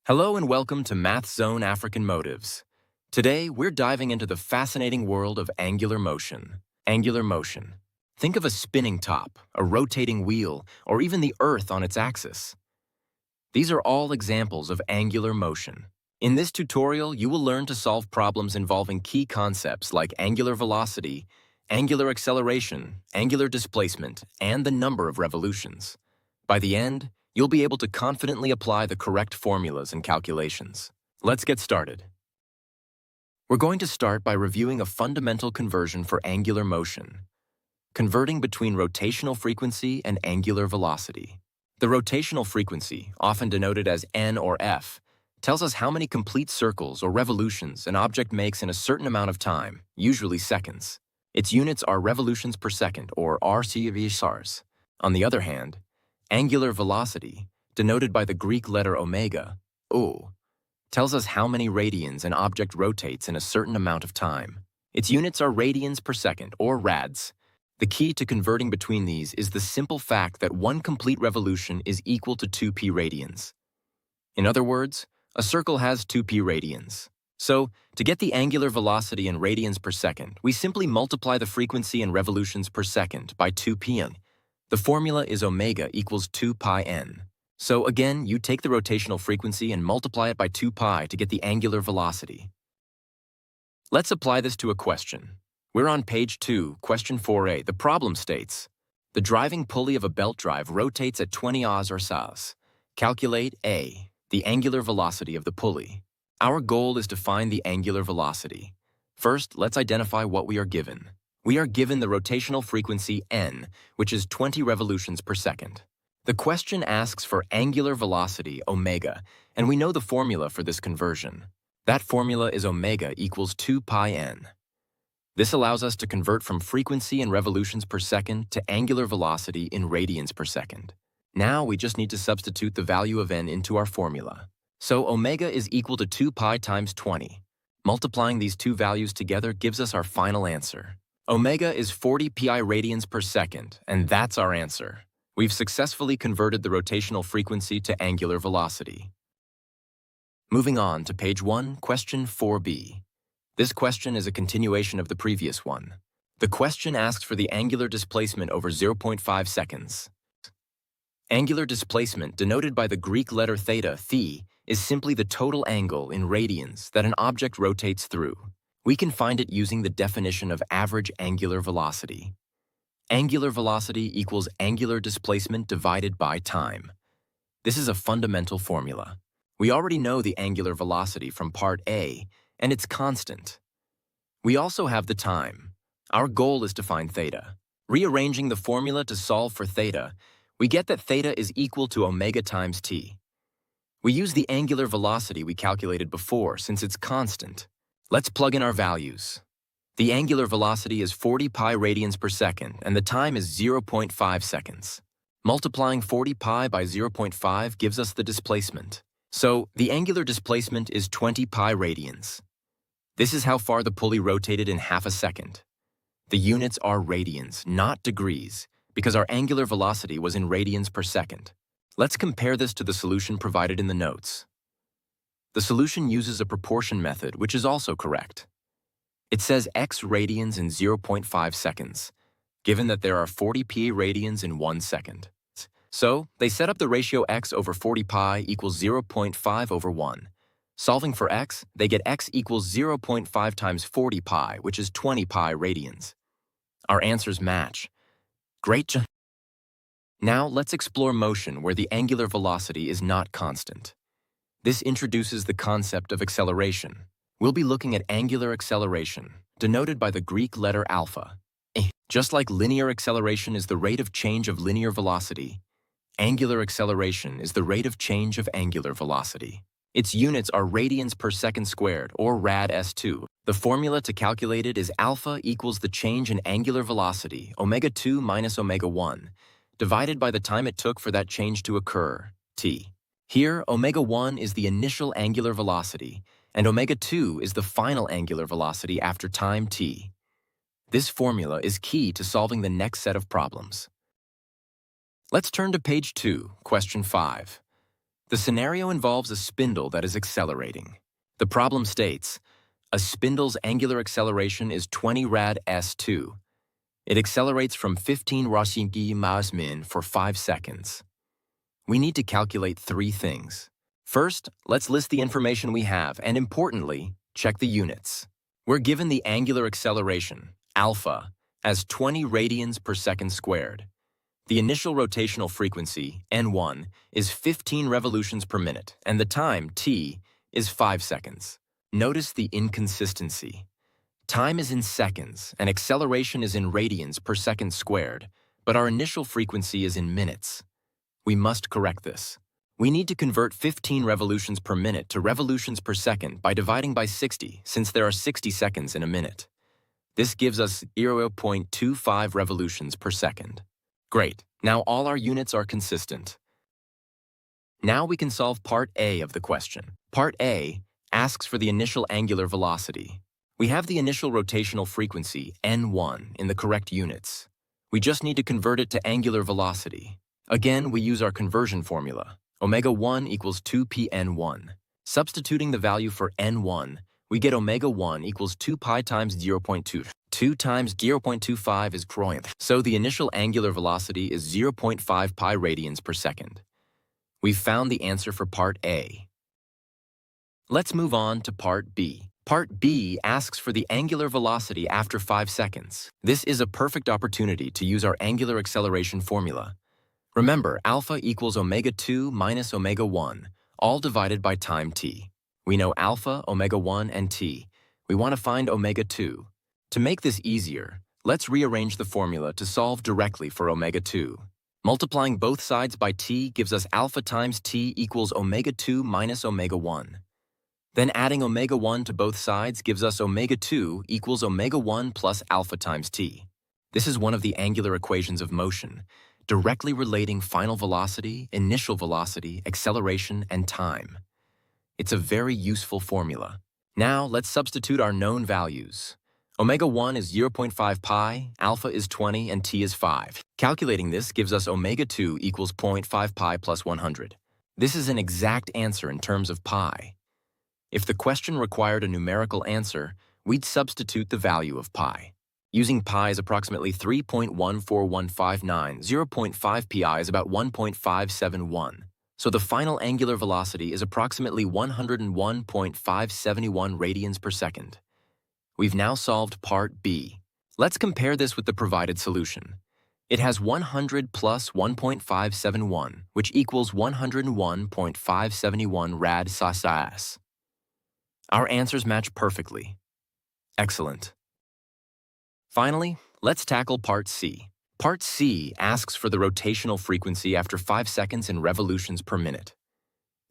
Hello and welcome to Math Zone African Motives. Today, we're diving into the fascinating world of angular motion. Angular motion. Think of a spinning top, a rotating wheel, or even the Earth on its axis. These are all examples of angular motion. In this tutorial, you will learn to solve problems involving key concepts like angular velocity, angular acceleration, angular displacement, and the number of revolutions. By the end, you'll be able to confidently apply the correct formulas and calculations. Let's get started. We're going to start by reviewing a fundamental conversion for angular motion, converting between rotational frequency and angular velocity. The rotational frequency, often denoted as n or f, tells us how many complete circles or revolutions an object makes in a certain amount of time, usually seconds. Its units are revolutions per second, or rcvs. On the other hand, angular velocity, denoted by the Greek letter omega, O, tells us how many radians an object rotates in a certain amount of time. Its units are radians per second, or rads. The key to converting between these is the simple fact that one complete revolution is equal to 2p radians. In other words, a circle has 2p radians. So, to get the angular velocity in radians per second, we simply multiply the frequency in revolutions per second by 2p. The formula is omega equals 2 pi n. So again, you take the rotational frequency and multiply it by 2 pi to get the angular velocity. Let's apply this to a question. We're on page 2, question 4a. The problem states, the driving pulley of a belt drive rotates at 20 Oz or Sas. Calculate A, the angular velocity of the pulley. Our goal is to find the angular velocity. First, let's identify what we are given. We are given the rotational frequency n, which is 20 revolutions per second. The question asks for angular velocity, omega, and we know the formula for this conversion. That formula is omega equals 2 pi n. This allows us to convert from frequency in revolutions per second to angular velocity in radians per second. Now we just need to substitute the value of n into our formula. So omega is equal to 2 pi times 20. Multiplying these two values together gives us our final answer. Omega is 40 pi radians per second, and that's our answer. We've successfully converted the rotational frequency to angular velocity. Moving on to page 1, question 4b. This question is a continuation of the previous one. The question asks for the angular displacement over 0.5 seconds. Angular displacement, denoted by the Greek letter theta, is simply the total angle in radians that an object rotates through. We can find it using the definition of average angular velocity. Angular velocity equals angular displacement divided by time. This is a fundamental formula. We already know the angular velocity from part A, and it's constant. We also have the time. Our goal is to find theta. Rearranging the formula to solve for theta, we get that theta is equal to omega times t. We use the angular velocity we calculated before since it's constant. Let's plug in our values. The angular velocity is 40 pi radians per second, and the time is 0.5 seconds. Multiplying 40 pi by 0.5 gives us the displacement. So, the angular displacement is 20 pi radians. This is how far the pulley rotated in half a second. The units are radians, not degrees, because our angular velocity was in radians per second. Let's compare this to the solution provided in the notes. The solution uses a proportion method, which is also correct. It says x radians in 0.5 seconds, given that there are 40 pi radians in 1 second. So, they set up the ratio x over 40 pi equals 0.5 over 1. Solving for x, they get x equals 0.5 times 40 pi, which is 20 pi radians. Our answers match. Great job. Now, let's explore motion where the angular velocity is not constant. This introduces the concept of acceleration. We'll be looking at angular acceleration, denoted by the Greek letter alpha. Just like linear acceleration is the rate of change of linear velocity, angular acceleration is the rate of change of angular velocity. Its units are radians per second squared, or rad s2. The formula to calculate it is alpha equals the change in angular velocity, omega 2 minus omega 1, divided by the time it took for that change to occur, t. Here, omega 1 is the initial angular velocity, and omega 2 is the final angular velocity after time t. This formula is key to solving the next set of problems. Let's turn to page 2, question 5. The scenario involves a spindle that is accelerating. The problem states, a spindle's angular acceleration is 20 rad s2. It accelerates from 15 rad miles min for 5 seconds. We need to calculate 3 things. First, let's list the information we have and, importantly, check the units. We're given the angular acceleration, alpha, as 20 radians per second squared. The initial rotational frequency, n1, is 15 revolutions per minute, and the time, t, is 5 seconds. Notice the inconsistency. Time is in seconds, and acceleration is in radians per second squared, but our initial frequency is in minutes. We must correct this. We need to convert 15 revolutions per minute to revolutions per second by dividing by 60, since there are 60 seconds in a minute. This gives us 0.25 revolutions per second. Great, now all our units are consistent. Now we can solve part A of the question. Part A asks for the initial angular velocity. We have the initial rotational frequency, n1, in the correct units. We just need to convert it to angular velocity. Again, we use our conversion formula. Omega 1 equals 2pn1. Substituting the value for n1, we get omega 1 equals 2 pi times 0.2. 2 times 0.25 is Croydon. So the initial angular velocity is 0.5 pi radians per second. We've found the answer for part A. Let's move on to part B. Part B asks for the angular velocity after 5 seconds. This is a perfect opportunity to use our angular acceleration formula. Remember, alpha equals omega 2 minus omega 1, all divided by time t. We know alpha, omega 1, and t. We want to find omega 2. To make this easier, let's rearrange the formula to solve directly for omega 2. Multiplying both sides by t gives us alpha times t equals omega 2 minus omega 1. Then adding omega 1 to both sides gives us omega 2 equals omega 1 plus alpha times t. This is one of the angular equations of motion, directly relating final velocity, initial velocity, acceleration, and time. It's a very useful formula. Now let's substitute our known values. Omega 1 is 0.5 pi, alpha is 20, and t is 5. Calculating this gives us omega 2 equals 0.5 pi plus 100. This is an exact answer in terms of pi. If the question required a numerical answer, we'd substitute the value of pi. Using pi is approximately 3.14159, 0.5 pi is about 1.571. So the final angular velocity is approximately 101.571 radians per second. We've now solved part B. Let's compare this with the provided solution. It has 100 plus 1.571, which equals 101.571 rad sas. Our answers match perfectly. Excellent. Finally, let's tackle part C. Part C asks for the rotational frequency after 5 seconds in revolutions per minute.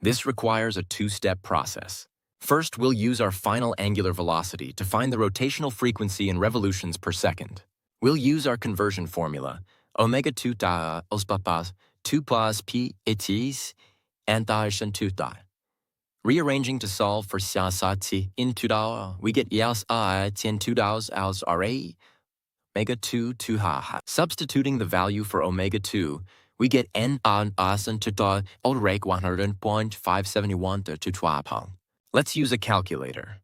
This requires a two-step process. First, we'll use our final angular velocity to find the rotational frequency in revolutions per second. We'll use our conversion formula, omega 2 ta os papas 2 plus p etis and daishan 2 ta. Rearranging to solve for siasati in 2 da, we get yas I 10 2 daus als ra omega 2 2 ha. Substituting the value for omega 2, we get n an asan to da ol rake 100.571 to 2 pang. Let's use a calculator.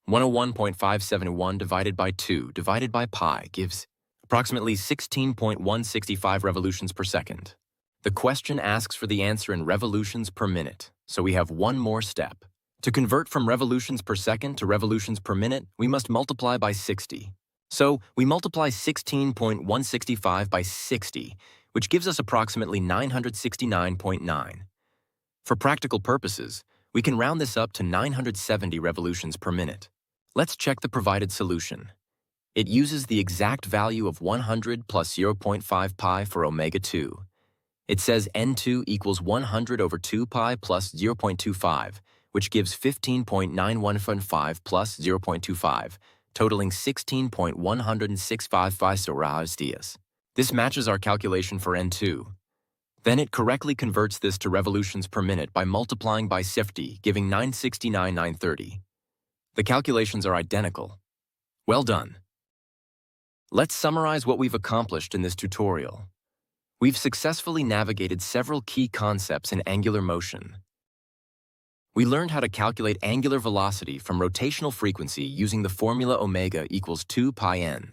101.571 divided by 2 divided by pi gives approximately 16.165 revolutions per second. The question asks for the answer in revolutions per minute, so we have one more step. To convert from revolutions per second to revolutions per minute, we must multiply by 60. So we multiply 16.165 by 60, which gives us approximately 969.9. For practical purposes, we can round this up to 970 revolutions per minute. Let's check the provided solution. It uses the exact value of 100 plus 0.5 pi for omega 2. It says n2 equals 100 over 2 pi plus 0.25, which gives 15.9115 plus 0.25, totaling 16.165 dias. This matches our calculation for n2. Then it correctly converts this to revolutions per minute by multiplying by 50, giving 969,930. The calculations are identical. Well done. Let's summarize what we've accomplished in this tutorial. We've successfully navigated several key concepts in angular motion. We learned how to calculate angular velocity from rotational frequency using the formula omega equals 2 pi n.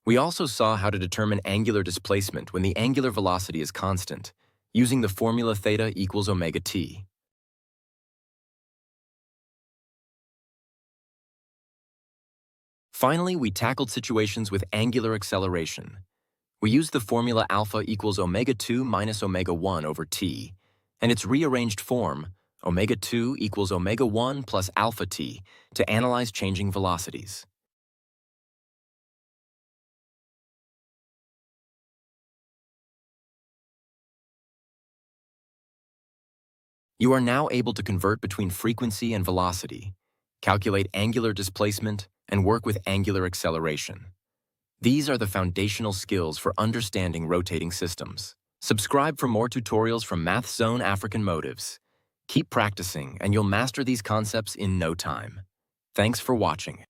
We also saw how to determine angular displacement when the angular velocity is constant, using the formula theta equals omega t. Finally, we tackled situations with angular acceleration. We used the formula alpha equals omega 2 minus omega 1 over t, and its rearranged form, omega 2 equals omega 1 plus alpha t, to analyze changing velocities. You are now able to convert between frequency and velocity, calculate angular displacement, and work with angular acceleration. These are the foundational skills for understanding rotating systems. Subscribe for more tutorials from Math Zone African Motives. Keep practicing, and you'll master these concepts in no time. Thanks for watching.